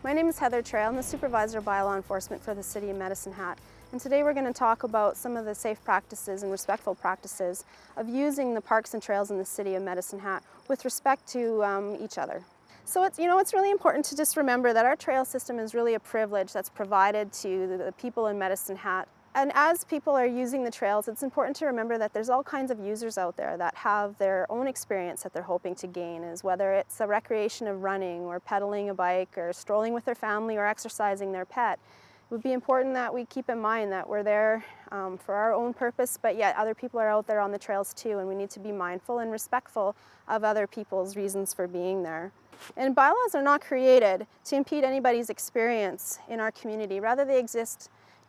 My name is Heather Trail. I'm the Supervisor Bylaw Enforcement for the City of Medicine Hat. And today we're going to talk about some of the safe practices and respectful practices of using the parks and trails in the City of Medicine Hat with respect to each other. So it's really important to just remember that our trail system is really a privilege that's provided to the people in Medicine Hat. And as people are using the trails, it's important to remember that there's all kinds of users out there that have their own experience that they're hoping to gain, as whether it's a recreation of running or pedaling a bike or strolling with their family or exercising their pet. It would be important that we keep in mind that we're there for our own purpose, but yet other people are out there on the trails too, and we need to be mindful and respectful of other people's reasons for being there. And bylaws are not created to impede anybody's experience in our community. Rather, they exist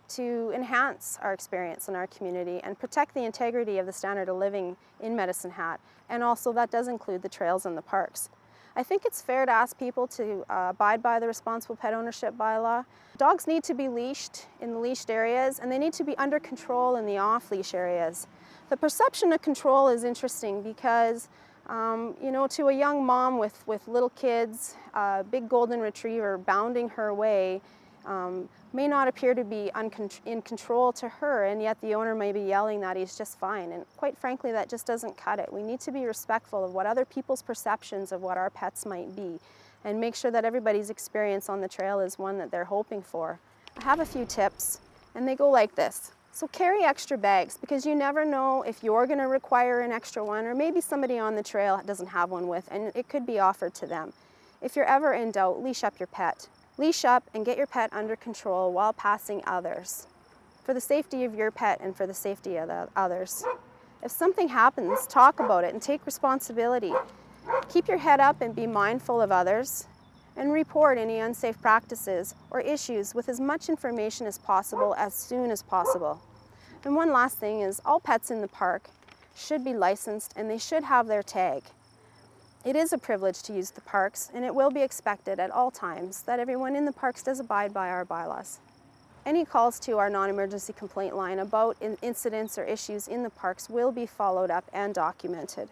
to enhance our experience in our community and protect the integrity of the standard of living in Medicine Hat. And also that does include the trails and the parks. I think it's fair to ask people to abide by the responsible pet ownership bylaw. Dogs need to be leashed in the leashed areas, and they need to be under control in the off-leash areas. The perception of control is interesting because to a young mom with little kids, a big golden retriever bounding her way may not appear to be in control to her, and yet the owner may be yelling that he's just fine. And quite frankly, that just doesn't cut it. We need to be respectful of what other people's perceptions of what our pets might be, and make sure that everybody's experience on the trail is one that they're hoping for. I have a few tips, and they go like this. So carry extra bags, because you never know if you're going to require an extra one, or maybe somebody on the trail doesn't have one with, and it could be offered to them. If you're ever in doubt, leash up your pet. Leash up and get your pet under control while passing others, for the safety of your pet and for the safety of the others. If something happens, talk about it and take responsibility. Keep your head up and be mindful of others, and report any unsafe practices or issues with as much information as possible as soon as possible. And one last thing is, all pets in the park should be licensed and they should have their tag. It is a privilege to use the parks, and it will be expected at all times that everyone in the parks does abide by our bylaws. Any calls to our non-emergency complaint line about incidents or issues in the parks will be followed up and documented.